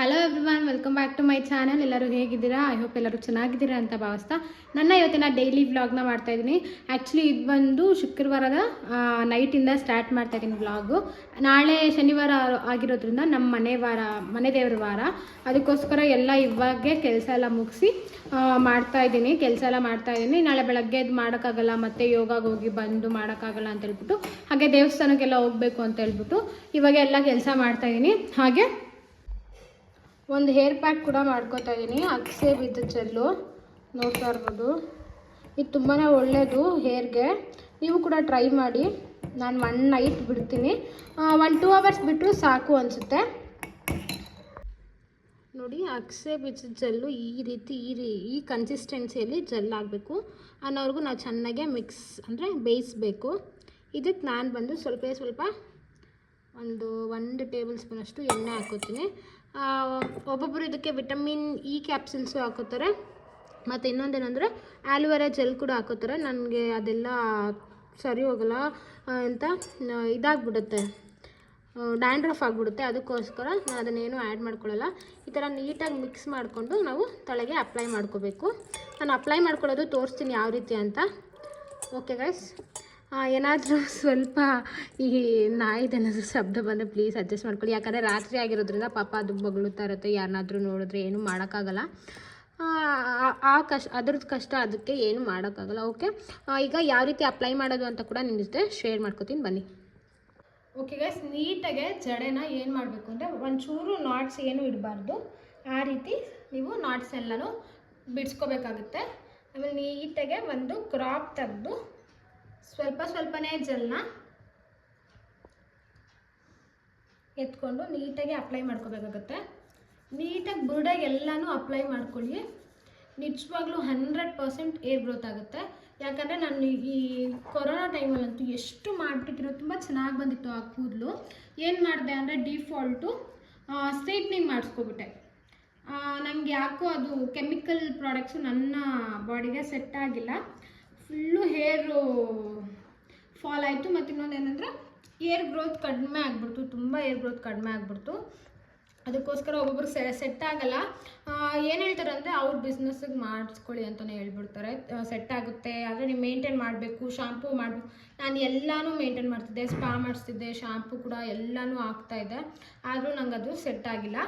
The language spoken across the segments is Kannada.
Hello everyone, welcome back to my channel. ಎಲ್ಲರೂ ಹೇಗಿದ್ದೀರಾ? ಐ ಹೋಪ್ ಎಲ್ಲರೂ ಚೆನ್ನಾಗಿದ್ದೀರಾ ಅಂತ ಭಾವಿಸ್ತಾ ನನ್ನ ಇವತ್ತಿನ ಡೈಲಿ ವ್ಲಾಗ್ನ ಮಾಡ್ತಾಯಿದ್ದೀನಿ. ಆ್ಯಕ್ಚುಲಿ ಇದು ಬಂದು ಶುಕ್ರವಾರದ ನೈಟಿಂದ ಸ್ಟಾರ್ಟ್ ಮಾಡ್ತಾಯಿದ್ದೀನಿ ವ್ಲಾಗು. ನಾಳೆ ಶನಿವಾರ ಆಗಿರೋದ್ರಿಂದ ನಮ್ಮ ಮನೆ ದೇವ್ರ ವಾರ, ಅದಕ್ಕೋಸ್ಕರ ಎಲ್ಲ ಇವಾಗೆ ಕೆಲಸ ಎಲ್ಲ ಮುಗಿಸಿ ಮಾಡ್ತಾಯಿದ್ದೀನಿ. ಕೆಲಸ ಎಲ್ಲ ಮಾಡ್ತಾಯಿದ್ದೀನಿ. ನಾಳೆ ಬೆಳಗ್ಗೆ ಇದು ಮಾಡೋಕ್ಕಾಗಲ್ಲ, ಮತ್ತು ಯೋಗಾಗೆ ಹೋಗಿ ಬಂದು ಮಾಡೋಕ್ಕಾಗಲ್ಲ ಅಂತ ಹೇಳ್ಬಿಟ್ಟು, ಹಾಗೆ ದೇವಸ್ಥಾನಕ್ಕೆಲ್ಲ ಹೋಗಬೇಕು ಅಂತ ಹೇಳ್ಬಿಟ್ಟು ಇವಾಗ ಎಲ್ಲ ಕೆಲಸ ಮಾಡ್ತಾಯಿದ್ದೀನಿ. ಹಾಗೆ ಒಂದು ಹೇರ್ ಪ್ಯಾಕ್ ಕೂಡ ಮಾಡ್ಕೋತಾ ಇದ್ದೀನಿ. ಅಗಸೆ ಬೀಜದ ಜೆಲ್ಲು ನೋಡ್ತಾ ಇರ್ಬೋದು. ಇದು ತುಂಬಾ ಒಳ್ಳೆಯದು ಹೇರ್ಗೆ. ನೀವು ಕೂಡ ಟ್ರೈ ಮಾಡಿ. ನಾನು 1 ನೈಟ್ ಬಿಡ್ತೀನಿ, 1-2 ಅವರ್ಸ್ ಬಿಟ್ಟರು ಸಾಕು ಅನಿಸುತ್ತೆ. ನೋಡಿ, ಅಗಸೆ ಬೀಜದ ಜೆಲ್ಲು ಈ ರೀತಿ ಈ ಕನ್ಸಿಸ್ಟೆನ್ಸಿಯಲ್ಲಿ ಜೆಲ್ ಆಗಬೇಕು ಅನ್ನೋವರೆಗೂ ನಾವು ಚೆನ್ನಾಗೆ ಅಂದರೆ ಬೇಯಿಸಬೇಕು. ಇದಕ್ಕೆ ನಾನು ಬಂದು ಸ್ವಲ್ಪ ಒಂದು 1 ಟೇಬಲ್ ಸ್ಪೂನಷ್ಟು ಎಣ್ಣೆ ಹಾಕೋತೀನಿ. ಒಬ್ಬೊಬ್ಬರು ಇದಕ್ಕೆ ವಿಟಮಿನ್ ಇ ಕ್ಯಾಪ್ಸಿಲ್ಸು ಹಾಕೋತಾರೆ, ಮತ್ತು ಇನ್ನೊಂದೇನೆಂದರೆ ಆಲೋವೆರಾ ಜೆಲ್ ಕೂಡ ಹಾಕೋತಾರೆ. ನನಗೆ ಅದೆಲ್ಲ ಸರಿ ಹೋಗಲ್ಲ ಅಂತ ಇದಾಗ್ಬಿಡುತ್ತೆ, ಡ್ಯಾಂಡ್ರಫ್ ಆಗಿಬಿಡುತ್ತೆ. ಅದಕ್ಕೋಸ್ಕರ ನಾನು ಅದನ್ನೇನು ಆ್ಯಡ್ ಮಾಡ್ಕೊಳ್ಳಲ್ಲ. ಈ ಥರ ನೀಟಾಗಿ ಮಿಕ್ಸ್ ಮಾಡಿಕೊಂಡು ನಾವು ತಲೆಗೆ ಅಪ್ಲೈ ಮಾಡ್ಕೋಬೇಕು. ನಾನು ಅಪ್ಲೈ ಮಾಡ್ಕೊಳ್ಳೋದು ತೋರಿಸ್ತೀನಿ ಯಾವ ರೀತಿ ಅಂತ. ಓಕೆ ಗೈಸ್, ಏನಾದರೂ ಸ್ವಲ್ಪ ಈ ನಾಯಿದೇನಾದರೂ ಶಬ್ದ ಬಂದರೆ ಪ್ಲೀಸ್ ಅಡ್ಜಸ್ಟ್ ಮಾಡ್ಕೊಳ್ಳಿ. ಯಾಕಂದರೆ ರಾತ್ರಿ ಆಗಿರೋದ್ರಿಂದ ಪಾಪ ಅದು ಬೊಗಳುತ್ತಾ ಇರುತ್ತೆ. ಯಾರನ್ನಾದರೂ ನೋಡಿದ್ರೆ ಏನೂ ಮಾಡೋಕ್ಕಾಗಲ್ಲ. ಅದ್ರದ್ದು ಕಷ್ಟ, ಅದಕ್ಕೆ ಏನು ಮಾಡೋಕ್ಕಾಗಲ್ಲ. ಓಕೆ, ಈಗ ಯಾವ ರೀತಿ ಅಪ್ಲೈ ಮಾಡೋದು ಅಂತ ಕೂಡ ನಿಮ್ಮ ಜೊತೆ ಶೇರ್ ಮಾಡ್ಕೋತೀನಿ, ಬನ್ನಿ. ಓಕೆ ಗೈಸ್, ನೀಟಾಗೆ ಜಡೆನ ಏನು ಮಾಡಬೇಕು ಅಂದರೆ ಒಂಚೂರು ನಾಟ್ಸ್ ಏನೂ ಇಡಬಾರ್ದು. ಆ ರೀತಿ ನೀವು ನಾಟ್ಸ್ ಎಲ್ಲನೂ ಬಿಡಿಸ್ಕೋಬೇಕಾಗುತ್ತೆ. ಆಮೇಲೆ ನೀಟಾಗೆ ಒಂದು ಕ್ರಾಪ್ ತೆಗೆದು ಸ್ವಲ್ಪನೇ ಜೆಲ್ನ ಎತ್ಕೊಂಡು ನೀಟಾಗಿ ಅಪ್ಲೈ ಮಾಡ್ಕೋಬೇಕಾಗುತ್ತೆ. ನೀಟಾಗಿ ಬುರುಡೆಗೆ ಎಲ್ಲನೂ ಅಪ್ಲೈ ಮಾಡ್ಕೊಳ್ಳಿ. ನಿಜವಾಗ್ಲೂ 100% ಏರ್ ಗ್ರೋತ್ ಆಗುತ್ತೆ. ಯಾಕಂದರೆ ನಾನು ಈ ಕೊರೋನಾ ಟೈಮಲ್ಲಂತೂ ಎಷ್ಟು ಮಾಡಿಬಿಟ್ಟಿರೋ, ತುಂಬ ಚೆನ್ನಾಗಿ ಬಂದಿತ್ತು ಆ ಕೂದಲು. ಏನು ಮಾಡಿದೆ ಅಂದರೆ ಡಿಫಾಲ್ಟು ಸ್ಟ್ರೈಟ್ನಿಂಗ್ ಮಾಡಿಸ್ಕೊಬಿಟ್ಟೆ. ನನಗೆ ಯಾಕೋ ಅದು ಕೆಮಿಕಲ್ ಪ್ರಾಡಕ್ಟ್ಸು ನನ್ನ ಬಾಡಿಗೆ ಸೆಟ್ ಆಗಿಲ್ಲ. ಫುಲ್ಲು ಹೇರು ಫಾಲ್ ಆಯಿತು. ಮತ್ತು ಇನ್ನೊಂದೇನೆಂದರೆ ಏರ್ ಗ್ರೋತ್ ಕಡಿಮೆ ಆಗಿಬಿಡ್ತು, ತುಂಬ ಏರ್ ಗ್ರೋತ್ ಕಡಿಮೆ ಆಗಿಬಿಡ್ತು. ಅದಕ್ಕೋಸ್ಕರ ಒಬ್ಬೊಬ್ರು ಸೆಟ್ ಆಗಲ್ಲ. ಏನು ಹೇಳ್ತಾರೆ ಅಂದರೆ ಅವ್ರ ಬಿಸ್ನೆಸ್ಸಿಗೆ ಮಾಡಿಸ್ಕೊಳ್ಳಿ ಅಂತಲೇ ಹೇಳ್ಬಿಡ್ತಾರೆ. ಸೆಟ್ ಆಗುತ್ತೆ, ಆದರೆ ನೀವು ಮೇಂಟೈನ್ ಮಾಡಬೇಕು, ಶಾಂಪೂ ಮಾಡಬೇಕು. ನಾನು ಎಲ್ಲನೂ ಮೇಂಟೈನ್ ಮಾಡ್ತಿದ್ದೆ, ಸ್ಪಾ ಮಾಡಿಸ್ತಿದ್ದೆ, ಶಾಂಪೂ ಕೂಡ ಎಲ್ಲನೂ ಆಗ್ತಾಯಿದ್ದೆ, ಆದರೂ ನಂಗೆ ಅದು ಸೆಟ್ ಆಗಿಲ್ಲ.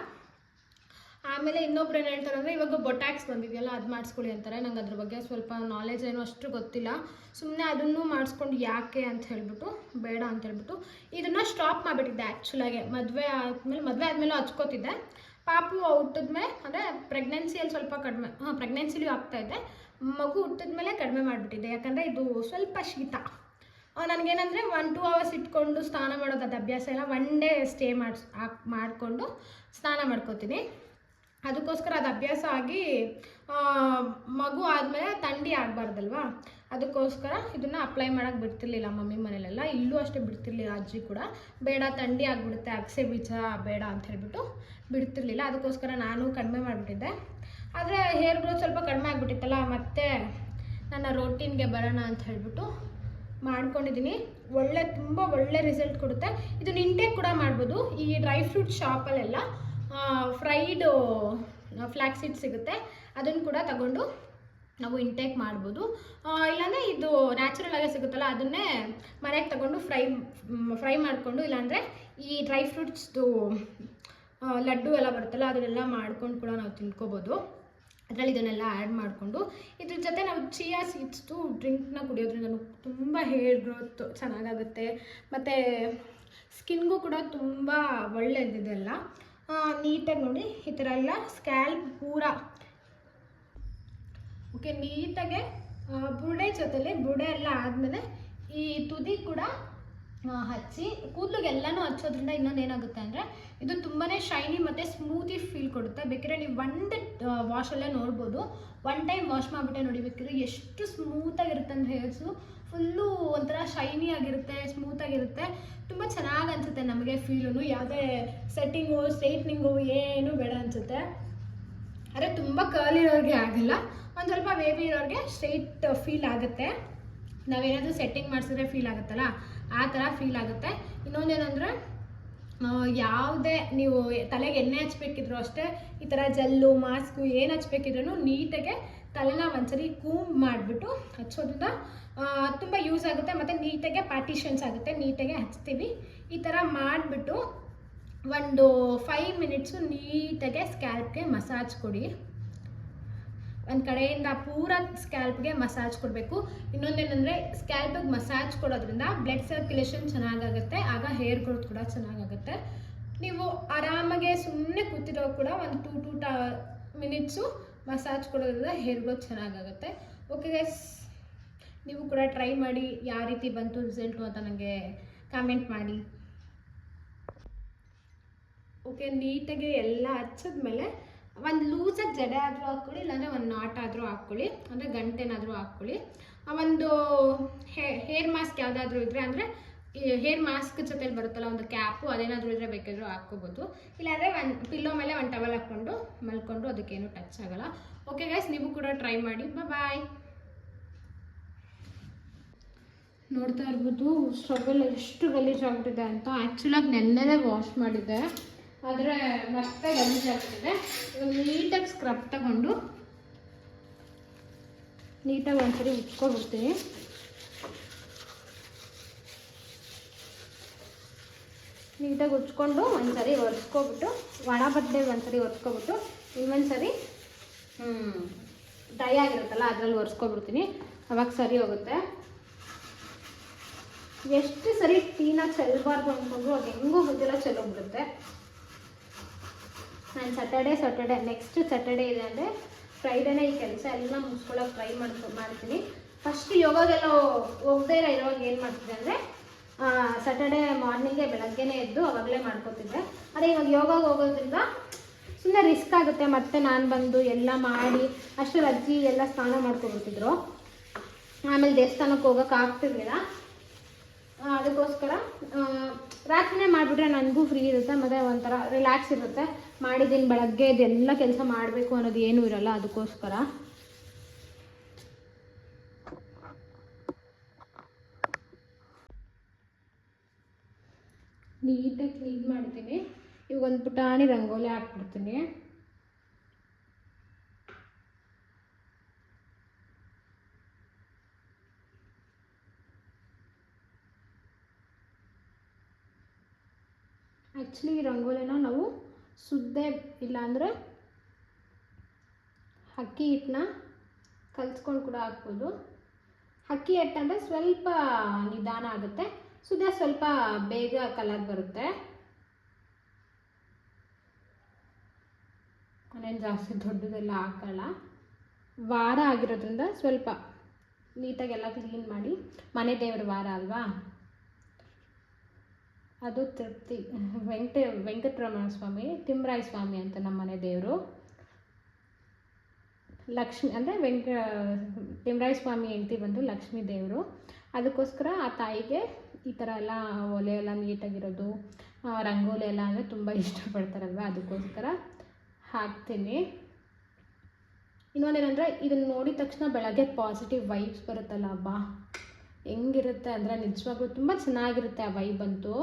ಆಮೇಲೆ ಇನ್ನೊಬ್ರು ಏನು ಹೇಳ್ತಾರೆ ಅಂದರೆ ಇವಾಗ ಬೊಟ್ಯಾಕ್ಸ್ ಬಂದಿದೆಯಲ್ಲ, ಅದು ಮಾಡಿಸ್ಕೊಳ್ಳಿ ಅಂತಾರೆ. ನಂಗೆ ಅದ್ರ ಬಗ್ಗೆ ಸ್ವಲ್ಪ ನಾಲೆಜ್ ಏನೋ ಅಷ್ಟು ಗೊತ್ತಿಲ್ಲ. ಸುಮ್ಮನೆ ಅದನ್ನು ಮಾಡಿಸ್ಕೊಂಡು ಯಾಕೆ ಅಂತ ಹೇಳ್ಬಿಟ್ಟು ಬೇಡ ಅಂತ ಹೇಳ್ಬಿಟ್ಟು ಇದನ್ನು ಸ್ಟಾಪ್ ಮಾಡಿಬಿಟ್ಟಿದ್ದೆ. ಆ್ಯಕ್ಚುಲಾಗೆ ಮದುವೆ ಆದಮೇಲೆ ಹಚ್ಕೋತಿದ್ದೆ. ಪಾಪು ಹುಟ್ಟಿದ್ಮೇಲೆ ಅಂದರೆ ಪ್ರೆಗ್ನೆನ್ಸಿಯಲ್ಲಿ ಸ್ವಲ್ಪ ಕಡಿಮೆ, ಪ್ರೆಗ್ನೆನ್ಸಿಲಿ ಆಗ್ತಾಯಿದ್ದೆ. ಮಗು ಹುಟ್ಟಿದ್ಮೇಲೆ ಕಡಿಮೆ ಮಾಡಿಬಿಟ್ಟಿದ್ದೆ. ಯಾಕಂದರೆ ಇದು ಸ್ವಲ್ಪ ಶೀತ. ನನಗೇನಂದರೆ 1-2 ಅವರ್ಸ್ ಇಟ್ಕೊಂಡು ಸ್ನಾನ ಮಾಡೋದು ಅದು ಅಭ್ಯಾಸ ಇಲ್ಲ. 1 ಡೇ ಸ್ಟೇ ಮಾಡಿಕೊಂಡು ಸ್ನಾನ ಮಾಡ್ಕೋತೀನಿ. ಅದಕ್ಕೋಸ್ಕರ ಅದು ಅಭ್ಯಾಸ ಆಗಿ ಮಗು ಆದಮೇಲೆ ಥಂಡಿ ಆಗಬಾರ್ದಲ್ವಾ, ಅದಕ್ಕೋಸ್ಕರ ಇದನ್ನು ಅಪ್ಲೈ ಮಾಡೋಕ್ಕೆ ಬಿಡ್ತಿರ್ಲಿಲ್ಲ ಮಮ್ಮಿ ಮನೇಲೆಲ್ಲ. ಇಲ್ಲೂ ಅಷ್ಟೇ ಬಿಡ್ತಿರ್ಲಿಲ್ಲ, ಅಜ್ಜಿ ಕೂಡ ಬೇಡ ಥಂಡಿ ಆಗಿಬಿಡುತ್ತೆ, ಅಗಸೆ ಬೀಜ ಬೇಡ ಅಂತ ಹೇಳ್ಬಿಟ್ಟು ಬಿಡ್ತಿರ್ಲಿಲ್ಲ. ಅದಕ್ಕೋಸ್ಕರ ನಾನು ಕಡಿಮೆ ಮಾಡಿಬಿಟ್ಟಿದ್ದೆ. ಆದರೆ ಹೇರ್ ಗ್ರೋತ್ ಸ್ವಲ್ಪ ಕಡಿಮೆ ಆಗಿಬಿಟ್ಟಿತ್ತಲ್ಲ, ಮತ್ತು ನನ್ನ ರೋಟೀನ್ಗೆ ಬರೋಣ ಅಂತ ಹೇಳ್ಬಿಟ್ಟು ಮಾಡ್ಕೊಂಡಿದ್ದೀನಿ. ತುಂಬ ಒಳ್ಳೆ ರಿಸಲ್ಟ್ ಕೊಡುತ್ತೆ. ಇದನ್ನು ಇಂಟೇಕ್ ಕೂಡ ಮಾಡ್ಬೋದು. ಈ dry fruit ಶಾಪಲ್ಲೆಲ್ಲ fried flax seed ಸಿಗುತ್ತೆ, ಅದನ್ನು ಕೂಡ ತಗೊಂಡು ನಾವು ಇಂಟೇಕ್ ಮಾಡ್ಬೋದು. ಇಲ್ಲಾಂದರೆ ಇದು ನ್ಯಾಚುರಲ್ ಆಗೇ ಸಿಗುತ್ತಲ್ಲ, ಅದನ್ನೇ ಮನೆಗೆ ತಗೊಂಡು ಫ್ರೈ ಮಾಡಿಕೊಂಡು, ಇಲ್ಲಾಂದರೆ ಈ ಡ್ರೈ ಫ್ರೂಟ್ಸ್ದು ಲಡ್ಡು ಎಲ್ಲ ಬರುತ್ತಲ್ಲ, ಅದನ್ನೆಲ್ಲ ಮಾಡ್ಕೊಂಡು ಕೂಡ ನಾವು ತಿನ್ಕೋಬೋದು. ಅದರಲ್ಲಿ ಇದನ್ನೆಲ್ಲ ಆ್ಯಡ್ ಮಾಡಿಕೊಂಡು ಇದ್ರ ಜೊತೆ ನಾವು ಚಿಯಾ ಸೀಡ್ಸ್ದು ಡ್ರಿಂಕ್ನ ಕುಡಿಯೋದ್ರಿಂದ ತುಂಬ ಹೇರ್ ಗ್ರೋತ್ ಚೆನ್ನಾಗಾಗುತ್ತೆ, ಮತ್ತು ಸ್ಕಿನ್ಗೂ ಕೂಡ ತುಂಬ ಒಳ್ಳೆಯದಿದೆಲ್ಲ. ನೀಟಾಗಿ ನೋಡಿ ಈ ಥರ ಎಲ್ಲ ಸ್ಕ್ಯಾಲ್ಪ್ ಪೂರ ಓಕೆ ನೀಟಾಗೆ ಬುರುಡೆ ಜೊತೆಲಿ ಬುರುಡೆ ಎಲ್ಲ ಆದಮೇಲೆ ಈ ತುದಿ ಕೂಡ ಹಚ್ಚಿ ಕೂದಲಿಗೆಲ್ಲನೂ ಹಚ್ಚೋದ್ರಿಂದ ಇನ್ನೊಂದು ಏನಾಗುತ್ತೆ ಅಂದರೆ ಇದು ತುಂಬಾ ಶೈನಿ ಮತ್ತು ಸ್ಮೂತಿ ಫೀಲ್ ಕೊಡುತ್ತೆ. ಬೇಕಾದ್ರೆ ನೀವು 1 ವಾಶಲ್ಲೇ ನೋಡ್ಬೋದು. 1 ಟೈಮ್ ವಾಶ್ ಮಾಡಿಬಿಟ್ಟೆ ನೋಡಿ, ಬೇಕಿದ್ರೆ ಎಷ್ಟು ಸ್ಮೂತಾಗಿರುತ್ತೆ ಅಂದರೆ ಹೇರ್ಸು ಫುಲ್ಲು ಒಂಥರ ಶೈನಿ ಆಗಿರುತ್ತೆ, ಸ್ಮೂತಾಗಿರುತ್ತೆ. ತುಂಬ ಚೆನ್ನಾಗಿ ಅನಿಸುತ್ತೆ ನಮಗೆ ಫೀಲು. ಯಾವುದೇ ಸೆಟ್ಟಿಂಗು ಸ್ಟ್ರೈಟ್ನಿಂಗು ಏನೂ ಬೇಡ ಅನಿಸುತ್ತೆ. ಆದರೆ ತುಂಬ ಕರ್ಲ್ ಇರೋರಿಗೆ ಆಗಲ್ಲ, ಒಂದು ಸ್ವಲ್ಪ ವೇವಿ ಇರೋರಿಗೆ ಸ್ಟ್ರೈಟ್ ಫೀಲ್ ಆಗುತ್ತೆ. ನಾವೇನಾದರೂ ಸೆಟ್ಟಿಂಗ್ ಮಾಡಿಸಿದ್ರೆ ಫೀಲ್ ಆಗುತ್ತಲ್ಲ, ಆ ಥರ ಫೀಲ್ ಆಗುತ್ತೆ. ಇನ್ನೊಂದೇನೆಂದರೆ ಯಾವುದೇ ನೀವು ತಲೆಗೆ ಎಣ್ಣೆ ಹಚ್ಬೇಕಿದ್ರು ಅಷ್ಟೇ, ಈ ಥರ ಜೆಲ್ಲು ಮಾಸ್ಕು ಏನು ಹಚ್ಬೇಕಿದ್ರೂ ನೀಟಾಗೆ ತಲೆನ ಒಂದ್ಸರಿ ಕೂಮ್ ಮಾಡಿಬಿಟ್ಟು ಹಚ್ಚೋದ್ರಿಂದ ತುಂಬ ಯೂಸ್ ಆಗುತ್ತೆ ಮತ್ತು ನೀಟಾಗೆ ಪಾರ್ಟಿಷನ್ಸ್ ಆಗುತ್ತೆ, ನೀಟಾಗೆ ಹಚ್ತೀವಿ. ಈ ಥರ ಮಾಡಿಬಿಟ್ಟು ಒಂದು 5 ಮಿನಿಟ್ಸು ನೀಟಾಗೆ ಸ್ಕ್ಯಾಲ್ಪ್ಗೆ ಮಸಾಜ್ ಕೊಡಿ. ಒಂದು ಕಡೆಯಿಂದ ಪೂರ ಸ್ಕ್ಯಾಲ್ಪ್ಗೆ ಮಸಾಜ್ ಕೊಡಬೇಕು. ಇನ್ನೊಂದೇನೆಂದರೆ ಸ್ಕ್ಯಾಲ್ಪಿಗೆ ಮಸಾಜ್ ಕೊಡೋದ್ರಿಂದ ಬ್ಲಡ್ ಸರ್ಕ್ಯುಲೇಷನ್ ಚೆನ್ನಾಗಾಗುತ್ತೆ, ಆಗ ಹೇರ್ ಗ್ರೋತ್ ಕೂಡ ಚೆನ್ನಾಗಾಗುತ್ತೆ. ನೀವು ಆರಾಮಾಗೆ ಸುಮ್ಮನೆ ಕೂತಿರೋ ಕೂಡ ಒಂದು 2 ಮಿನಿಟ್ಸು ಮಸಾಜ್ ಕೊಡೋದ್ರಿಂದ ಹೇರ್ ಗ್ರೋತ್ ಚೆನ್ನಾಗಾಗುತ್ತೆ. ಓಕೆ ಗೈಸ್, ನೀವು ಕೂಡ ಟ್ರೈ ಮಾಡಿ, ಯಾವ ರೀತಿ ಬಂತು ರಿಸಲ್ಟು ಅಂತ ನನಗೆ ಕಾಮೆಂಟ್ ಮಾಡಿ. ಓಕೆ, ನೀಟಾಗಿ ಎಲ್ಲ ಹಚ್ಚಿದ್ಮೇಲೆ ಒಂದು ಲೂಸಾಗಿ ಜಡೆ ಆದರೂ ಹಾಕ್ಕೊಳ್ಳಿ, ಇಲ್ಲಾಂದರೆ ಒಂದು ನಾಟ್ ಆದರೂ ಹಾಕ್ಕೊಳ್ಳಿ, ಅಂದರೆ ಗಂಟೆನಾದರೂ ಹಾಕ್ಕೊಳ್ಳಿ. ಒಂದು ಹೇರ್ ಮಾಸ್ಕ್ ಯಾವುದಾದ್ರೂ ಇದ್ದರೆ, ಅಂದರೆ ಹೇರ್ ಮಾಸ್ಕ್ ಜೊತೆಲಿ ಬರುತ್ತಲ್ಲ ಒಂದು ಕ್ಯಾಪು, ಅದೇನಾದರೂ ಇದ್ದರೆ ಬೇಕಾದರೂ ಹಾಕ್ಕೋಬೋದು. ಇಲ್ಲಾಂದರೆ ಒಂದು ಪಿಲ್ಲೋ ಮೇಲೆ ಒಂದು ಟವಲ್ ಹಾಕ್ಕೊಂಡು ಮಲ್ಕೊಂಡು ಅದಕ್ಕೇನು ಟಚ್ ಆಗೋಲ್ಲ. ಓಕೆ ಗೈಸ್, ನೀವು ಕೂಡ ಟ್ರೈ ಮಾಡಿ. ಬಾಯ್. ನೋಡ್ತಾ ಇರ್ಬೋದು ಸ್ಟವೆಲ್ಲ ಎಷ್ಟು ಗಲೀಜಾಗ್ಬಿಟ್ಟಿದೆ ಅಂತ. ಆ್ಯಕ್ಚುಲಾಗಿ ನೆನ್ನೆನೇ ವಾಶ್ ಮಾಡಿದ್ದೆ, ಆದರೆ ಮತ್ತೆ ಗಲೀಜಾಗ್ತಿದೆ. ಇವಾಗ ನೀಟಾಗಿ ಸ್ಕ್ರಬ್ ತಗೊಂಡು ನೀಟಾಗಿ ಒಂದ್ಸರಿ ಉಟ್ಕೊಬಿಡ್ತೀನಿ. ನೀಟಾಗಿ ಉಚ್ಕೊಂಡು ಒಂದ್ಸರಿ ಒರೆಸ್ಕೊಬಿಟ್ಟು, ಒಣ ಬಟ್ಟೆ ಒಂದ್ಸರಿ ಒರೆಸ್ಕೊಬಿಟ್ಟು ಇನ್ನೊಂದ್ಸರಿ ಡ್ರೈ ಆಗಿರುತ್ತಲ್ಲ ಅದರಲ್ಲಿ ಒರೆಸ್ಕೊಬಿಡ್ತೀನಿ, ಅವಾಗ ಸರಿ ಹೋಗುತ್ತೆ. ಎಷ್ಟು ಸರಿ ಕ್ಲೀನಾಗಿ ಚೆಲ್ಲಬಾರ್ದು ಅಂದ್ಕೊಂಡ್ರು ಅದು ಹೆಂಗೂ ಗೊತ್ತಿಲ್ಲ ಚೆಲ್ಲೋಗ್ಬಿಡುತ್ತೆ. ನಾನು ಸ್ಯಾಟರ್ಡೆ ನೆಕ್ಸ್ಟ್ ಸ್ಯಾಟರ್ಡೆ ಇದೆ ಅಂದರೆ ಫ್ರೈಡೇನೇ ಈ ಕೆಲಸ ಎಲ್ಲ ಮುಗಿಸ್ಕೊಳ್ಳೋಕೆ ಟ್ರೈ ಮಾಡ್ತೀನಿ. ಫಸ್ಟ್ ಯೋಗಾಗೆಲ್ಲ ಹೋಗದೇ ಇರೋವಾಗ ಏನು ಮಾಡ್ತಿದ್ದೆ ಅಂದರೆ ಸ್ಯಾಟರ್ಡೆ ಮಾರ್ನಿಂಗೇ ಬೆಳಗ್ಗೆನೇ ಎದ್ದು ಅವಾಗಲೇ ಮಾಡ್ಕೊತಿದ್ದೆ. ಅದೇ ಇವಾಗ ಯೋಗಾಗೆ ಹೋಗೋದ್ರಿಂದ ಸುಮ್ಮನೆ ರಿಸ್ಕ್ ಆಗುತ್ತೆ. ಮತ್ತು ನಾನು ಬಂದು ಎಲ್ಲ ಮಾಡಿ ಅಷ್ಟು ಅಜ್ಜಿ ಎಲ್ಲ ಸ್ನಾನ ಮಾಡ್ಕೊಬಿಡ್ತಿದ್ರು, ಆಮೇಲೆ ದೇವಸ್ಥಾನಕ್ಕೆ ಹೋಗೋಕೆ ಆಗ್ತಿರ್ಲಿಲ್ಲ. ಅದಕ್ಕೋಸ್ಕರ ರಾತ್ರಿನೇ ಮಾಡಿಬಿಟ್ರೆ ನನಗೂ ಫ್ರೀ ಇರುತ್ತೆ, ಮತ್ತು ಒಂಥರ ರಿಲ್ಯಾಕ್ಸ್ ಇರುತ್ತೆ. ಮಾಡಿದ್ದೀನಿ ಬೆಳಗ್ಗೆ ಇದೆಲ್ಲ ಕೆಲಸ ಮಾಡಬೇಕು ಅನ್ನೋದು ಏನೂ ಇರಲ್ಲ. ಅದಕ್ಕೋಸ್ಕರ ನೀಟಾಗಿ ಕ್ಲೀನ್ ಮಾಡ್ತೀನಿ. ಇವಾಗ ಒಂದು ಪುಟಾಣಿ ರಂಗೋಲಿ ಹಾಕ್ಬಿಡ್ತೀನಿ. ಆ್ಯಕ್ಚುಲಿ ಈ ರಂಗೋಲಿನ ನಾವು ಸುದ್ದೆ ಇಲ್ಲಾಂದರೆ ಅಕ್ಕಿ ಹಿಟ್ಟನ್ನ ಕಲಿಸ್ಕೊಂಡು ಕೂಡ ಹಾಕ್ಬೋದು. ಅಕ್ಕಿ ಹಿಟ್ಟಂದರೆ ಸ್ವಲ್ಪ ನಿಧಾನ ಆಗುತ್ತೆ, ಸುದ್ದೆ ಸ್ವಲ್ಪ ಬೇಗ ಕಲರ್ ಬರುತ್ತೆ. ನಾನೇನು ಜಾಸ್ತಿ ದೊಡ್ಡದೆಲ್ಲ ಹಾಕಲ್ಲ. ವಾರ ಆಗಿರೋದ್ರಿಂದ ಸ್ವಲ್ಪ ನೀಟಾಗೆಲ್ಲ ಕ್ಲೀನ್ ಮಾಡಿ, ಮನೆ ದೇವರ ವಾರ ಅಲ್ವಾ, ಅದು ತೃಪ್ತಿ ವೆಂಕಟರಮಣ ಸ್ವಾಮಿ, ತಿಮ್ಮರಾಯ ಸ್ವಾಮಿ ಅಂತ ನಮ್ಮ ಮನೆ ದೇವರು. ಲಕ್ಷ್ಮಿ ಅಂದರೆ ತಿಮ್ಮರಾಯ ಸ್ವಾಮಿ ಹೆಂಡತಿ ಬಂದು ಲಕ್ಷ್ಮೀ ದೇವರು. ಅದಕ್ಕೋಸ್ಕರ ಆ ತಾಯಿಗೆ ಈ ಥರ ಎಲ್ಲ ಒಲೆ ಎಲ್ಲ ನೀಟಾಗಿರೋದು, ರಂಗೋಲಿ ಎಲ್ಲ ಅಂದರೆ ತುಂಬ ಇಷ್ಟಪಡ್ತಾರಲ್ವ, ಅದಕ್ಕೋಸ್ಕರ ಹಾಕ್ತೀನಿ. ಇನ್ನೊಂದೇನೆಂದರೆ ಇದನ್ನು ನೋಡಿದ ತಕ್ಷಣ ಬೆಳಗ್ಗೆ ಪಾಸಿಟಿವ್ ವೈಬ್ಸ್ ಬರುತ್ತಲ್ಲ, ಹಬ್ಬ ಹೆಂಗಿರುತ್ತೆ ಅಂದರೆ ನಿಜವಾಗ್ಲೂ ತುಂಬ ಚೆನ್ನಾಗಿರುತ್ತೆ ಆ ವೈಬ್ ಅಂತೂ.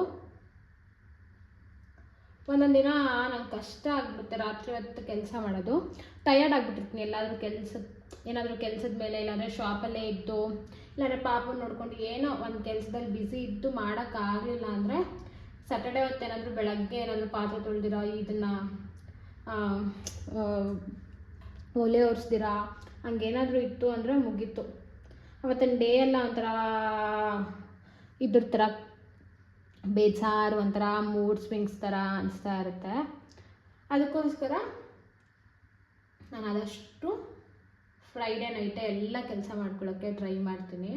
ಒಂದೊಂದು ದಿನ ನಂಗೆ ಕಷ್ಟ ಆಗಿಬಿಡುತ್ತೆ ರಾತ್ರಿ ಹೊತ್ತು ಕೆಲಸ ಮಾಡೋದು, ಟಯರ್ಡ್ ಆಗಿಬಿಟ್ಟಿರ್ತೀನಿ. ಏನಾದರೂ ಕೆಲಸದ ಮೇಲೆ, ಇಲ್ಲಾಂದರೆ ಶಾಪಲ್ಲೇ ಇದ್ದು, ಇಲ್ಲಾಂದರೆ ಪಾಪು ನೋಡ್ಕೊಂಡು ಏನೋ ಒಂದು ಕೆಲಸದಲ್ಲಿ ಬ್ಯುಸಿ ಇದ್ದು ಮಾಡೋಕ್ಕಾಗಲಿಲ್ಲ ಅಂದರೆ ಸ್ಯಾಟರ್ಡೆ ಹೊತ್ತು ಏನಾದರೂ ಬೆಳಗ್ಗೆ ಏನಾದರೂ ಪಾತ್ರೆ ತೊಳೆದಿರೋ, ಇದನ್ನು ಒಲೆ ಒರೆಸ್ದಿರಾ, ಹಂಗೇನಾದರೂ ಇತ್ತು ಅಂದರೆ ಮುಗೀತು. ಅವತ್ತಿನ ಡೇ ಎಲ್ಲ ಒಂಥರ ಇದ್ರ ಥರ ಬೇಜಾರು, ಒಂಥರ ಮೂಡ್ ಸ್ವಿಂಗ್ಸ್ ಥರ ಅನಿಸ್ತಾ ಇರುತ್ತೆ. ಅದಕ್ಕೋಸ್ಕರ ನಾನು ಆದಷ್ಟು ಫ್ರೈಡೇ ನೈಟೇ ಎಲ್ಲ ಕೆಲಸ ಮಾಡ್ಕೊಳ್ಳೋಕ್ಕೆ ಟ್ರೈ ಮಾಡ್ತೀನಿ.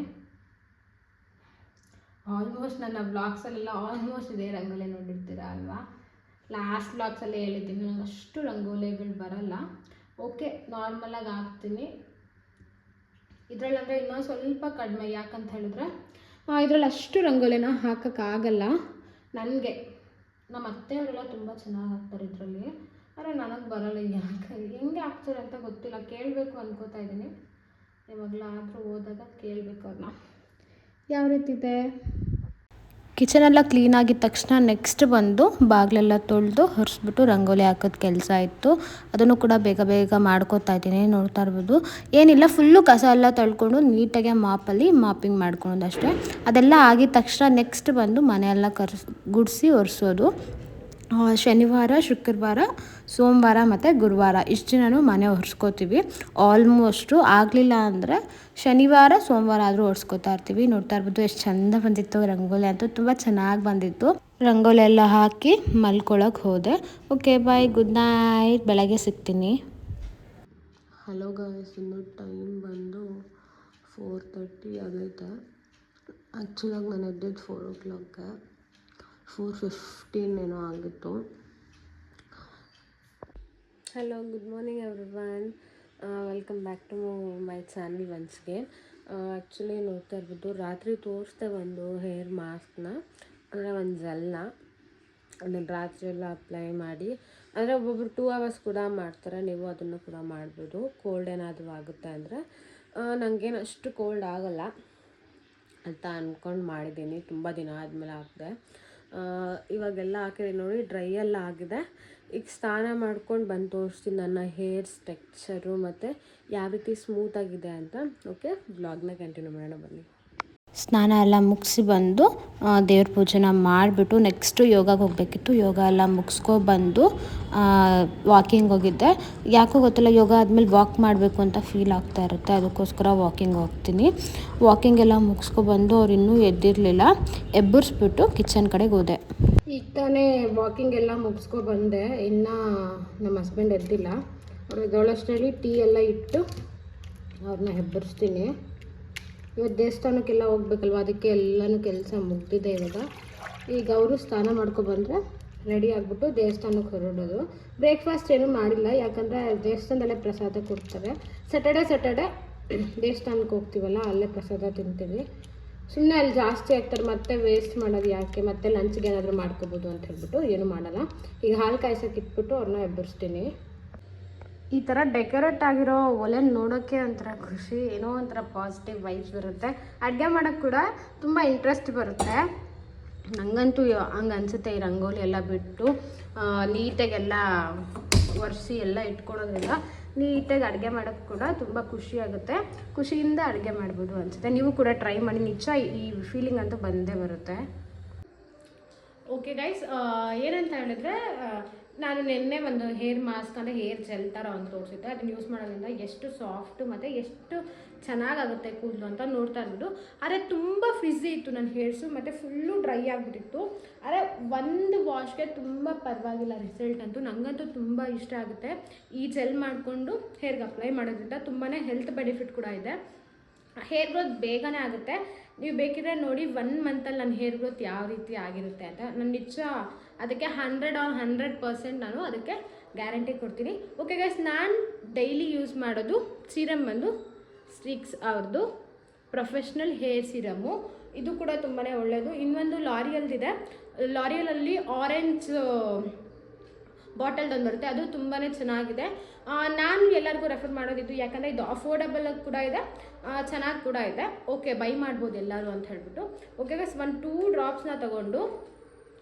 ಆಲ್ಮೋಸ್ಟ್ ನನ್ನ ವ್ಲಾಗ್ಸಲ್ಲೆಲ್ಲ ಆಲ್ಮೋಸ್ಟ್ ಇದೇ ರಂಗೋಲಿ ನೋಡಿರ್ತೀರ ಅಲ್ವಾ. ಲಾಸ್ಟ್ ವ್ಲಾಗ್ಸಲ್ಲೇ ಹೇಳಿದ್ದೀನಿ, ನನಗೆ ಅಷ್ಟು ರಂಗೋಲಿಗಳು ಬರಲ್ಲ. ಓಕೆ, ನಾರ್ಮಲಾಗಿ ಹಾಕ್ತೀನಿ. ಇದರಲ್ಲಂದರೆ ಇನ್ನೂ ಸ್ವಲ್ಪ ಕಡಿಮೆ, ಯಾಕಂತ ಹೇಳಿದ್ರೆ ಇದರಲ್ಲಿ ಅಷ್ಟು ರಂಗೋಲಿನ ಹಾಕೋಕ್ಕಾಗಲ್ಲ ನನಗೆ. ನಮ್ಮ ಅತ್ತೆಯವರೆಲ್ಲ ತುಂಬ ಚೆನ್ನಾಗಿ ಹಾಕ್ತಾರೆ ಇದರಲ್ಲಿ, ಆದರೆ ನನಗೆ ಬರಲ್ಲ. ಯಾಕೆ ಹೆಂಗೆ ಹಾಕ್ತಾರೆ ಅಂತ ಗೊತ್ತಿಲ್ಲ, ಕೇಳಬೇಕು ಅಂದ್ಕೋತಾ ಇದ್ದೀನಿ. ಇವಾಗಲಾದರೂ ಹೋದಾಗ ಕೇಳಬೇಕು ಅವ್ರನ್ನ ಯಾವ ರೀತಿ ಇದೆ. ಕಿಚನೆಲ್ಲ ಕ್ಲೀನ್ ಆಗಿದ ತಕ್ಷಣ ನೆಕ್ಸ್ಟ್ ಬಂದು ಬಾಗಿಲೆಲ್ಲ ತೊಳೆದು ಹೊರಿಸ್ಬಿಟ್ಟು ರಂಗೋಲಿ ಹಾಕೋದು ಕೆಲಸ ಇತ್ತು. ಅದನ್ನು ಕೂಡ ಬೇಗ ಬೇಗ ಮಾಡ್ಕೋತಾ ಇದ್ದೀನಿ. ನೋಡ್ತಾ ಇರ್ಬೋದು, ಏನಿಲ್ಲ, ಫುಲ್ಲು ಕಸ ಎಲ್ಲ ತೊಳ್ಕೊಂಡು ನೀಟಾಗಿ ಮಾಪಿಂಗ್ ಮಾಡ್ಕೊಳೋದು ಅಷ್ಟೇ. ಅದೆಲ್ಲ ಆಗಿದ ತಕ್ಷಣ ನೆಕ್ಸ್ಟ್ ಬಂದು ಮನೆಯೆಲ್ಲ ಗುಡಿಸಿ ಒರೆಸೋದು. ಶನಿವಾರ, ಶುಕ್ರವಾರ, ಸೋಮವಾರ ಮತ್ತು ಗುರುವಾರ ಇಷ್ಟು ದಿನವೂ ಮನೆ ಒರೆಸ್ಕೋತೀವಿ. ಆಲ್ಮೋಸ್ಟು ಆಗಲಿಲ್ಲ ಅಂದರೆ ಶನಿವಾರ, ಸೋಮವಾರ ಆದರೂ ಒರೆಸ್ಕೋತಾ ಇರ್ತೀವಿ. ನೋಡ್ತಾ ಇರ್ಬೋದು ಎಷ್ಟು ಚೆಂದ ಬಂದಿತ್ತು ರಂಗೋಲಿ ಅಂತೂ, ತುಂಬ ಚೆನ್ನಾಗಿ ಬಂದಿತ್ತು. ರಂಗೋಲಿ ಎಲ್ಲ ಹಾಕಿ ಮಲ್ಕೊಳಕ್ಕೆ ಹೋದೆ. ಓಕೆ ಬಾಯ್, ಗುಡ್ ನೈಟ್, ಬೆಳಗ್ಗೆ ಸಿಗ್ತೀನಿ. ಹಲೋ ಗಾಯ್ಸ್, ಇನ್ನು ಟೈಮ್ ಬಂದು 4:30 ಆಗೈತೆ. ಆ್ಯಕ್ಚುಲಾಗಿ ನಾನು ಎದ್ದಿದ್ದು 4 o'clock, 4:15 ಏನೋ ಆಗಿತ್ತು. Hello, good morning everyone, welcome back to my channel once again. Actually ನೋಡ್ತಾ ಇರ್ಬೋದು, ರಾತ್ರಿ ತೋರಿಸ್ದೆ ಒಂದು ಹೇರ್ ಮಾಸ್ಕ್ನ, ಅಂದರೆ ಒಂದು ಜೆಲ್ನ. ಅದನ್ನು ರಾತ್ರಿ ಎಲ್ಲ ಅಪ್ಲೈ ಮಾಡಿ, ಅಂದರೆ ಒಬ್ಬೊಬ್ರು 2 hours ಕೂಡ ಮಾಡ್ತಾರೆ. ನೀವು ಅದನ್ನು ಕೂಡ ಮಾಡ್ಬೋದು, ಕೋಲ್ಡ್ ಏನಾದರೂ ಆಗುತ್ತೆ ಅಂದರೆ. ನನಗೇನು ಅಷ್ಟು ಕೋಲ್ಡ್ ಆಗೋಲ್ಲ ಅಂತ ಅಂದ್ಕೊಂಡು ಮಾಡಿದ್ದೀನಿ. ತುಂಬ ದಿನ ಆದಮೇಲೆ ಹಾಕಿದೆ. ಇವಾಗೆಲ್ಲ ಹಾಕಿದೆ ನೋಡಿ, ಡ್ರೈ ಎಲ್ಲ ಆಗಿದೆ. ಈಗ ಸ್ನಾನ ಮಾಡ್ಕೊಂಡು ಬಂದು ತೋರಿಸ್ತೀನಿ ನನ್ನ ಹೇರ್ ಸ್ಟ್ರಕ್ಚರು ಮತ್ತು ಯಾವ ರೀತಿ ಸ್ಮೂತಾಗಿದೆ ಅಂತ. ಓಕೆ, ಬ್ಲಾಗ್ನ ಕಂಟಿನ್ಯೂ ಮಾಡೋಣ ಬನ್ನಿ. ಸ್ನಾನ ಎಲ್ಲ ಮುಗಿಸಿ ಬಂದು ದೇವ್ರ ಪೂಜೆನ ಮಾಡಿಬಿಟ್ಟು ನೆಕ್ಸ್ಟು ಯೋಗಕ್ಕೆ ಹೋಗಬೇಕಿತ್ತು. ಯೋಗ ಎಲ್ಲ ಮುಗಿಸ್ಕೊಬಂದು ವಾಕಿಂಗ್ ಹೋಗಿದ್ದೆ. ಯಾಕೋ ಗೊತ್ತಿಲ್ಲ, ಯೋಗ ಆದಮೇಲೆ ವಾಕ್ ಮಾಡಬೇಕು ಅಂತ ಫೀಲ್ ಆಗ್ತಾ ಇರುತ್ತೆ, ಅದಕ್ಕೋಸ್ಕರ ವಾಕಿಂಗ್ ಹೋಗ್ತೀನಿ. ವಾಕಿಂಗ್ ಎಲ್ಲ ಮುಗಿಸ್ಕೊಬಂದು ಅವ್ರು ಇನ್ನೂ ಎದ್ದಿರಲಿಲ್ಲ, ಎಬ್ಬರಿಸ್ಬಿಟ್ಟು ಕಿಚನ್ ಕಡೆಗೆ ಹೋದೆ. ಈಗ ತಾನೇ ವಾಕಿಂಗ್ ಎಲ್ಲ ಮುಗಿಸ್ಕೊಬಂದೆ, ಇನ್ನು ನಮ್ಮ ಹಸ್ಬೆಂಡ್ ಎದ್ದಿಲ್ಲ. ಅವ್ರು ಎದ್ದೋಳಷ್ಟರಲ್ಲಿ ಟೀ ಎಲ್ಲ ಇಟ್ಟು ಅವ್ರನ್ನ ಎಬ್ಬರಿಸ್ತೀನಿ. ಇವತ್ತು ದೇವಸ್ಥಾನಕ್ಕೆಲ್ಲ ಹೋಗ್ಬೇಕಲ್ವ, ಅದಕ್ಕೆ ಎಲ್ಲನೂ ಕೆಲಸ ಮುಗ್ದಿದೆ ಇವಾಗ. ಈಗ ಅವರು ಸ್ನಾನ ಮಾಡ್ಕೊಬಂದರೆ ರೆಡಿ ಆಗಿಬಿಟ್ಟು ದೇವಸ್ಥಾನಕ್ಕೆ ಹೊರಡೋದು. ಬ್ರೇಕ್ಫಾಸ್ಟ್ ಏನೂ ಮಾಡಿಲ್ಲ, ಯಾಕಂದರೆ ದೇವಸ್ಥಾನದಲ್ಲೇ ಪ್ರಸಾದ ಕೊಡ್ತಾರೆ. ಸ್ಯಾಟರ್ಡೆ ದೇವಸ್ಥಾನಕ್ಕೆ ಹೋಗ್ತೀವಲ್ಲ, ಅಲ್ಲೇ ಪ್ರಸಾದ ತಿಂತೀವಿ. ಸುಮ್ಮನೆ ಅಲ್ಲಿ ಜಾಸ್ತಿ ಆಗ್ತಾರೆ, ಮತ್ತೆ ವೇಸ್ಟ್ ಮಾಡೋದು ಯಾಕೆ, ಮತ್ತೆ ಲಂಚ್ಗೆ ಏನಾದರೂ ಮಾಡ್ಕೋಬೋದು ಅಂತ ಹೇಳ್ಬಿಟ್ಟು ಏನೂ ಮಾಡಲ್ಲ. ಈಗ ಹಾಲು ಕಾಯ್ಸೋಕೆ ಇಟ್ಬಿಟ್ಟು ಅವ್ರನ್ನ ಎಬ್ಬರಿಸ್ತೀನಿ. ಈ ಥರ ಡೆಕೋರೇಟ್ ಆಗಿರೋ ಒಲೆ ನೋಡೋಕ್ಕೆ ಒಂಥರ ಖುಷಿ, ಏನೋ ಒಂಥರ ಪಾಸಿಟಿವ್ ವೈಬ್ಸ್ ಬರುತ್ತೆ. ಅಡುಗೆ ಮಾಡೋಕ್ಕೆ ಕೂಡ ತುಂಬ ಇಂಟ್ರೆಸ್ಟ್ ಬರುತ್ತೆ. ನನಗಂತೂ ಹಂಗೆ ಅನಿಸುತ್ತೆ. ಈ ರಂಗೋಲಿ ಎಲ್ಲ ಬಿಟ್ಟು ನೀಟಾಗೆಲ್ಲ ಒರೆಸಿ ಎಲ್ಲ ಇಟ್ಕೊಳೋದ್ರಿಂದ ನೀಟಾಗಿ ಅಡುಗೆ ಮಾಡೋಕ್ಕೆ ಕೂಡ ತುಂಬ ಖುಷಿಯಾಗುತ್ತೆ. ಖುಷಿಯಿಂದ ಅಡುಗೆ ಮಾಡ್ಬೋದು ಅನಿಸುತ್ತೆ. ನೀವು ಕೂಡ ಟ್ರೈ ಮಾಡಿ, ನಿಜ ಈ ಫೀಲಿಂಗ್ ಅಂತೂ ಬಂದೇ ಬರುತ್ತೆ. ಓಕೆ ಗೈಸ್, ಏನಂತ ಹೇಳಿದ್ರೆ, ನಾನು ನಿನ್ನೆ ಒಂದು ಹೇರ್ ಮಾಸ್ಕ್ ಅಂದರೆ ಹೇರ್ ಜೆಲ್ ಥರ ಒಂದು ತೋರಿಸಿದ್ದೆ. ಅದನ್ನು ಯೂಸ್ ಮಾಡೋದ್ರಿಂದ ಎಷ್ಟು ಸಾಫ್ಟು ಮತ್ತು ಎಷ್ಟು ಚೆನ್ನಾಗಾಗುತ್ತೆ ಕೂದಲು ಅಂತ ನೋಡ್ತಾ ಇರ್ಬೋದು. ಆದರೆ ತುಂಬ ಫ್ರಿಝಿ ಇತ್ತು ನನ್ನ ಹೇರ್ಸು, ಮತ್ತು ಫುಲ್ಲು ಡ್ರೈ ಆಗಿಬಿಟ್ಟಿತ್ತು. ಆದರೆ ಒಂದು ವಾಶ್ಗೆ ತುಂಬ ಪರವಾಗಿಲ್ಲ ರಿಸಲ್ಟ್ ಅಂತೂ. ನನಗಂತೂ ತುಂಬ ಇಷ್ಟ ಆಗುತ್ತೆ. ಈ ಜೆಲ್ ಮಾಡಿಕೊಂಡು ಹೇರ್ಗೆ ಅಪ್ಲೈ ಮಾಡೋದ್ರಿಂದ ತುಂಬಾ ಹೆಲ್ತ್ ಬೆನಿಫಿಟ್ ಕೂಡ ಇದೆ. ಹೇರ್ ಗ್ರೋತ್ ಬೇಗನೆ ಆಗುತ್ತೆ. ನೀವು ಬೇಕಿದ್ರೆ ನೋಡಿ 1 ಮಂತಲ್ಲಿ ನನ್ನ ಹೇರ್ ಗ್ರೋತ್ ಯಾವ ರೀತಿ ಆಗಿರುತ್ತೆ ಅಂತ. ನಾನು ನಿಜ ಅದಕ್ಕೆ 100% ನಾನು ಅದಕ್ಕೆ ಗ್ಯಾರಂಟಿ ಕೊಡ್ತೀನಿ. ಓಕೆ ಗೈಸ್, ನಾನು ಡೈಲಿ ಯೂಸ್ ಮಾಡೋದು ಸೀರಮ್ ಬಂದು ಸ್ಟ್ರಿಕ್ಸ್ ಅವ್ರದ್ದು ಪ್ರೊಫೆಷ್ನಲ್ ಹೇರ್ ಸೀರಮ್ಮು. ಇದು ಕೂಡ ತುಂಬಾ ಒಳ್ಳೆಯದು. ಇನ್ನೊಂದು ಲಾರಿಯಲ್ದಿದೆ, ಲಾರಿಯಲಲ್ಲಿ ಆರೆಂಜ್ ಬಾಟಲ್ದೊಂದು ಬರುತ್ತೆ, ಅದು ತುಂಬಾ ಚೆನ್ನಾಗಿದೆ. ನಾನು ಎಲ್ಲರಿಗೂ ರೆಫರ್ ಮಾಡೋದಿದ್ದು, ಯಾಕಂದರೆ ಇದು ಅಫೋರ್ಡಬಲ್ ಕೂಡ ಇದೆ, ಚೆನ್ನಾಗಿ ಕೂಡ ಇದೆ. ಓಕೆ, ಬೈ ಮಾಡ್ಬೋದು ಎಲ್ಲರೂ ಅಂತ ಹೇಳ್ಬಿಟ್ಟು. ಓಕೆ ಗೈಸ್, 1-2 ಡ್ರಾಪ್ಸ್ನ ತೊಗೊಂಡು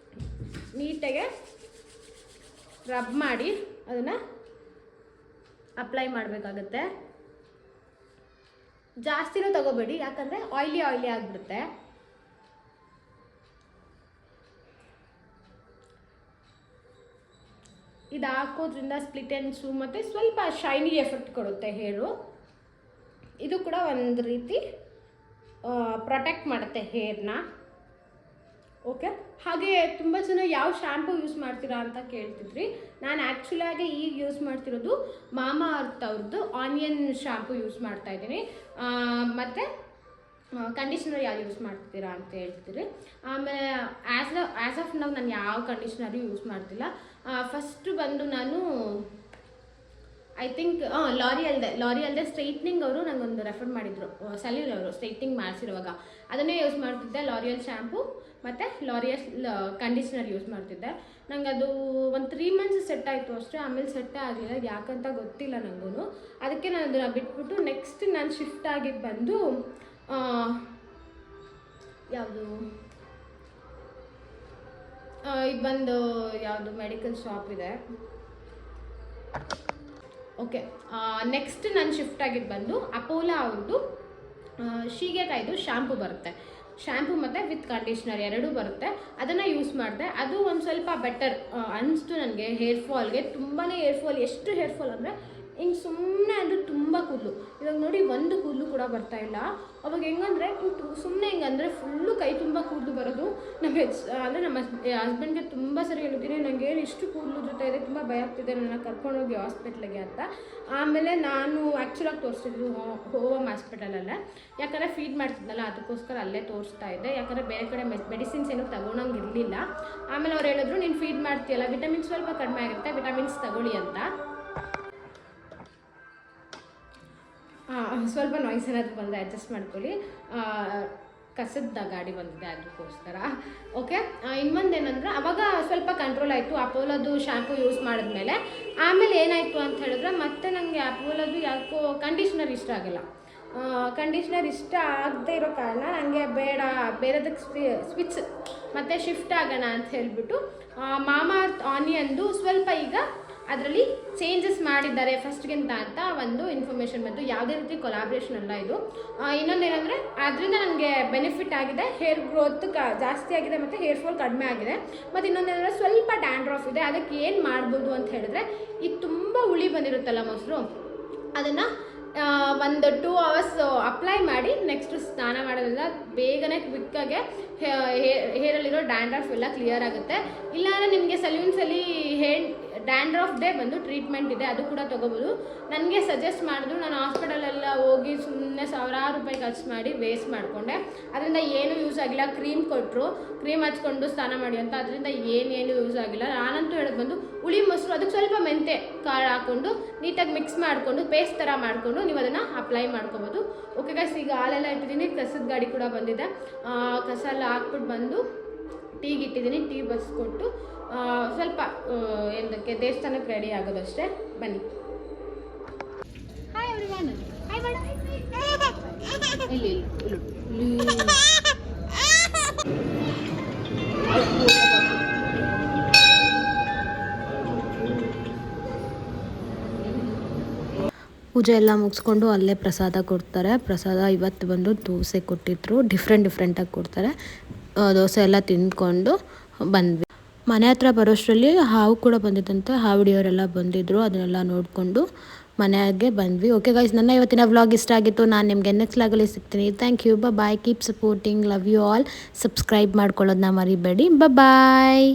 ನೀಟಾಗೆ ರಬ್ ಮಾಡಿ ಅದನ್ನು ಅಪ್ಲೈ ಮಾಡಬೇಕಾಗತ್ತೆ. ಜಾಸ್ತಿನೂ ತಗೋಬೇಡಿ, ಯಾಕಂದರೆ ಆಯ್ಲಿ ಆಗಿಬಿಡುತ್ತೆ. ಇದು ಹಾಕೋದ್ರಿಂದ ಸ್ಪ್ಲಿಟ್ ಎಂಡ್ಸು ಮತ್ತು ಸ್ವಲ್ಪ ಶೈನಿ ಎಫೆಕ್ಟ್ ಕೊಡುತ್ತೆ ಹೇರು. ಇದು ಕೂಡ ಒಂದು ರೀತಿ ಪ್ರೊಟೆಕ್ಟ್ ಮಾಡುತ್ತೆ ಹೇರ್ನ. ಓಕೆ, ಹಾಗೆ ತುಂಬ ಜನ ಯಾವ ಶ್ಯಾಂಪು ಯೂಸ್ ಮಾಡ್ತೀರಾ ಅಂತ ಕೇಳ್ತಿದ್ರಿ. ನಾನು ಆ್ಯಕ್ಚುಲಾಗಿ ಈಗ ಯೂಸ್ ಮಾಡ್ತಿರೋದು ಮಾಮಾ ಅರ್ತ್ ಅವ್ರದ್ದು ಆನಿಯನ್ ಶ್ಯಾಂಪು ಯೂಸ್ ಮಾಡ್ತಾಯಿದ್ದೀನಿ. ಮತ್ತು ಕಂಡೀಷ್ನರ್ ಯಾವ್ದು ಯೂಸ್ ಮಾಡ್ತೀರಾ ಅಂತ ಹೇಳ್ತಿದ್ರಿ. ಆಮೇಲೆ ಆ್ಯಸ್ ಆಫ್ ನಾವು ನಾನು ಯಾವ ಕಂಡೀಷ್ನರು ಯೂಸ್ ಮಾಡ್ತಿಲ್ಲ. ಫಸ್ಟು ಬಂದು ನಾನು ಐ ಥಿಂಕ್ ಲಾರಿಯಲ್ದೆ ಸ್ಟ್ರೈಟ್ನಿಂಗ್ ಅವರು ನನಗೊಂದು ರೆಫರ್ ಮಾಡಿದರು, ಸಲೂನ್ ಅವರು ಸ್ಟ್ರೈಟ್ನಿಂಗ್ ಮಾಡಿಸಿರುವಾಗ ಅದನ್ನೇ ಯೂಸ್ ಮಾಡ್ತಿದ್ದೆ. ಲಾರಿಯಲ್ ಶ್ಯಾಂಪು ಮತ್ತು ಲಾರಿಯಲ್ ಕಂಡೀಷ್ನರ್ ಯೂಸ್ ಮಾಡ್ತಿದ್ದೆ. ನಂಗೆ ಅದು ಒಂದು 3 months ಸೆಟ್ ಆಯಿತು ಅಷ್ಟೇ, ಆಮೇಲೆ ಸೆಟ್ಟೇ ಆಗಲಿಲ್ಲ, ಯಾಕಂತ ಗೊತ್ತಿಲ್ಲ ನನಗೂ. ಅದಕ್ಕೆ ನಾನು ಅದನ್ನು ಬಿಟ್ಬಿಟ್ಟು ನೆಕ್ಸ್ಟ್ ನಾನು ಶಿಫ್ಟ್ ಆಗಿದ್ದು ಬಂದು ಯಾವುದು ಇದು ಬಂದು ಯಾವುದು ಮೆಡಿಕಲ್ ಶಾಪ್ ಇದೆ. ಓಕೆ, ನೆಕ್ಸ್ಟ್ ನಾನು ಶಿಫ್ಟ್ ಆಗಿದ್ದು ಬಂದು ಅಪೋಲೋ ಅವ್ರದ್ದು ಶೀಗೆಕಾಯ್ದು ಶಾಂಪು ಬರುತ್ತೆ. ಶ್ಯಾಂಪು ಮತ್ತು ವಿತ್ ಕಂಡೀಷ್ನರ್ ಎರಡೂ ಬರುತ್ತೆ. ಅದನ್ನು ಯೂಸ್ ಮಾಡಿದೆ. ಅದು ಒಂದು ಸ್ವಲ್ಪ ಬೆಟರ್ ಅನಿಸ್ತು ನನಗೆ. ಹೇರ್ ಫಾಲ್ಗೆ ತುಂಬಾ ಹೇರ್ ಫಾಲ್, ಎಷ್ಟು ಹೇರ್ ಫಾಲ್ ಅಂದರೆ ಹಿಂಗೆ ಸುಮ್ಮನೆ ಅಂದರೆ ತುಂಬ ಕೂದಲು. ಇವಾಗ ನೋಡಿ ಒಂದು ಕೂದಲು ಕೂಡ ಬರ್ತಾಯಿಲ್ಲ. ಅವಾಗ ಹೆಂಗಂದರೆ ಸುಮ್ಮನೆ ಹಿಂಗೆ ಅಂದರೆ ಫುಲ್ಲು ಕೈ ತುಂಬ ಕೂದಲು ಬರೋದು. ಅಂದರೆ ನಮ್ಮ ಹಸ್ಬೆಂಡ್ಗೆ ತುಂಬ ಸರಿ ಹೇಳಿದ್ದೀನಿ, ನನಗೆ ಏನು ಇಷ್ಟು ಕೂದಲು ಜೊತೆ ಇದೆ, ತುಂಬ ಭಯ ಆಗ್ತಿದೆ, ನನ್ನ ಕರ್ಕೊಂಡೋಗಿ ಹಾಸ್ಪಿಟ್ಲಿಗೆ ಅಂತ. ಆಮೇಲೆ ನಾನು ಆ್ಯಕ್ಚುಲಾಗಿ ತೋರಿಸ್ತಿದ್ದು ಹೋಮ್ ಹಾಸ್ಪಿಟಲಲ್ಲೇ, ಯಾಕಂದರೆ ಫೀಡ್ ಮಾಡ್ತಿದ್ನಲ್ಲ ಅದಕ್ಕೋಸ್ಕರ ಅಲ್ಲೇ ತೋರಿಸ್ತಾ ಇದ್ದೆ. ಯಾಕಂದರೆ ಬೇರೆ ಕಡೆ ಮೆಡಿಸಿನ್ಸ್ ಏನೂ ತಗೊಳಂಗೆ ಇರಲಿಲ್ಲ. ಆಮೇಲೆ ಅವ್ರು ಹೇಳಿದ್ರು, ನೀನು ಫೀಡ್ ಮಾಡ್ತೀಯಲ್ಲ, ವಿಟಮಿನ್ಸ್ ಸ್ವಲ್ಪ ಕಡಿಮೆ ಆಗುತ್ತೆ, ವಿಟಮಿನ್ಸ್ ತಗೊಳ್ಳಿ ಅಂತ. ಸ್ವಲ್ಪ ನಾಯ್ಸ್ ಏನಾದರೂ ಬಂದರೆ ಅಡ್ಜಸ್ಟ್ ಮಾಡ್ಕೊಳ್ಳಿ. ಕಸದ ಗಾಡಿ ಬಂದಿದೆ ಅದಕ್ಕೋಸ್ಕರ. ಓಕೆ, ಇನ್ನೊಂದೇನೆಂದರೆ ಅವಾಗ ಸ್ವಲ್ಪ ಕಂಟ್ರೋಲ್ ಆಯಿತು ಅಪೋಲೋದು ಶ್ಯಾಂಪು ಯೂಸ್ ಮಾಡಿದ್ಮೇಲೆ. ಆಮೇಲೆ ಏನಾಯಿತು ಅಂತ ಹೇಳಿದ್ರೆ ಮತ್ತೆ ನನಗೆ ಅಪೋಲೋದು ಯಾಕೋ ಕಂಡೀಷ್ನರ್ ಇಷ್ಟ ಆಗಿಲ್ಲ. ಕಂಡೀಷ್ನರ್ ಇಷ್ಟ ಆಗದೆ ಇರೋ ಕಾರಣ ನನಗೆ ಬೇಡ, ಬೇರೆದಕ್ಕೆ ಸ್ವಿಚ್ ಮತ್ತು ಶಿಫ್ಟ್ ಆಗೋಣ ಅಂತ ಹೇಳಿಬಿಟ್ಟು ಮಾಮಾಅರ್ತ್ ಆನಿಯನ್ದು ಸ್ವಲ್ಪ ಈಗ ಅದರಲ್ಲಿ ಚೇಂಜಸ್ ಮಾಡಿದ್ದಾರೆ ಫಸ್ಟ್ಗಿಂತ ಅಂತ ಒಂದು ಇನ್ಫಾರ್ಮೇಷನ್ ಬಂತು. ಯಾವುದೇ ರೀತಿ ಕೊಲಾಬ್ರೇಷನ್ ಅಲ್ಲ ಇದು. ಇನ್ನೊಂದೇನೆಂದರೆ ಅದರಿಂದ ನನಗೆ ಬೆನಿಫಿಟ್ ಆಗಿದೆ, ಹೇರ್ ಗ್ರೋತ್ ಜಾಸ್ತಿ ಆಗಿದೆ ಮತ್ತು ಹೇರ್ ಫಾಲ್ ಕಡಿಮೆ ಆಗಿದೆ. ಮತ್ತು ಇನ್ನೊಂದೇನೆಂದರೆ ಸ್ವಲ್ಪ ಡ್ಯಾಂಡ್ರಫ್ ಇದೆ. ಅದಕ್ಕೆ ಏನು ಮಾಡ್ಬೋದು ಅಂತ ಹೇಳಿದ್ರೆ, ಈಗ ತುಂಬ ಹುಳಿ ಬಂದಿರುತ್ತಲ್ಲ ಮೊಸರು, ಅದನ್ನು ಒಂದು 2 hours ಅಪ್ಲೈ ಮಾಡಿ ನೆಕ್ಸ್ಟ್ ಸ್ನಾನ ಮಾಡೋದ್ರಿಂದ ಬೇಗನೆ ಕ್ವಿಕ್ಕಾಗೆ ಹೇರಲ್ಲಿರೋ ಡ್ಯಾಂಡ್ರಫ್ ಎಲ್ಲ ಕ್ಲಿಯರ್ ಆಗುತ್ತೆ. ಇಲ್ಲಾಂದರೆ ನಿಮಗೆ ಸಲೂನ್ಸಲ್ಲಿ ಡ್ಯಾಂಡ್ರಫ್ ಡೇ ಬಂದು ಟ್ರೀಟ್ಮೆಂಟ್ ಇದೆ, ಅದು ಕೂಡ ತೊಗೋಬೋದು. ನನಗೆ ಸಜೆಸ್ಟ್ ಮಾಡಿದ್ರು, ನಾನು ಹಾಸ್ಪಿಟಲೆಲ್ಲ ಹೋಗಿ ಸುಮ್ಮನೆ ಸಾವಿರಾರು ರೂಪಾಯಿ ಖರ್ಚು ಮಾಡಿ ವೇಸ್ಟ್ ಮಾಡಿಕೊಂಡೆ. ಅದರಿಂದ ಏನೂ ಯೂಸ್ ಆಗಿಲ್ಲ. ಕ್ರೀಮ್ ಕೊಟ್ಟರು, ಕ್ರೀಮ್ ಹಚ್ಕೊಂಡು ಸ್ನಾನ ಮಾಡಿ ಅಂತ, ಅದರಿಂದ ಏನೇನು ಯೂಸ್ ಆಗಿಲ್ಲ. ನಾನಂತೂ ಹೇಳೋದು ಬಂದು ಹುಳಿ ಮೊಸರು, ಅದಕ್ಕೆ ಸ್ವಲ್ಪ ಮೆಂತೆ ಕಾಳು ಹಾಕ್ಕೊಂಡು ನೀಟಾಗಿ ಮಿಕ್ಸ್ ಮಾಡಿಕೊಂಡು ಪೇಸ್ಟ್ ಥರ ಮಾಡಿಕೊಂಡು ನೀವು ಅದನ್ನು ಅಪ್ಲೈ ಮಾಡ್ಕೊಬೋದು. ಓಕೆ ಗೈಸ್, ಈಗ ಹಾಲೆಲ್ಲ ಇಟ್ಟಿದ್ದೀನಿ, ಕಸದ ಗಾಡಿ ಕೂಡ ಬಂದಿದೆ. ಕಸ ಎಲ್ಲ ಹಾಕ್ಬಿಟ್ಟು ಬಂದು ಟೀಗೆ ಇಟ್ಟಿದ್ದೀನಿ. ಟೀ ಬಸ್ಕೊಟ್ಟು ಸ್ವಲ್ಪ ಏನಕ್ಕೆ ದೇವಸ್ಥಾನಕ್ಕೆ ರೆಡಿ ಆಗೋದಷ್ಟೇ. ಬನ್ನಿ. Hi everyone. Hi madam. ಇಲ್ಲಿ ಪೂಜೆ ಎಲ್ಲ ಮುಗಿಸ್ಕೊಂಡು ಅಲ್ಲೇ ಪ್ರಸಾದ ಕೊಡ್ತಾರೆ. ಪ್ರಸಾದ ಇವತ್ತು ಬಂದು ದೋಸೆ ಕೊಟ್ಟಿದ್ರು, ಡಿಫ್ರೆಂಟಾಗಿ ಕೊಡ್ತಾರೆ. ದೋಸೆ ಎಲ್ಲ ತಿಂದ್ಕೊಂಡು ಬಂದ್ವಿ. ಮನೆ ಹತ್ರ ಬರೋಷ್ಟರಲ್ಲಿ ಹಾವು ಕೂಡ ಬಂದಿದ್ದಂತೆ. ಹಾವಿಡಿಯವರೆಲ್ಲ ಬಂದಿದ್ದರು, ಅದನ್ನೆಲ್ಲ ನೋಡಿಕೊಂಡು ಮನೆಗೆ ಬಂದ್ವಿ. ಓಕೆ ಗೈಸ್, ನನ್ನ ಇವತ್ತಿನ ವ್ಲಾಗ್ ಇಷ್ಟ ಆಗಿತ್ತು. ನಾನು ನಿಮಗೆ ನೆಕ್ಸ್ಟ್ ವ್ಲಾಗಲ್ಲಿ ಸಿಗ್ತೀನಿ. Thank you, bye. Keep supporting, love you all. Subscribe ಮಾಡ್ಕೊಳ್ಳೋದನ್ನ ಮರಿಬೇಡಿ. ಬಾಯ್.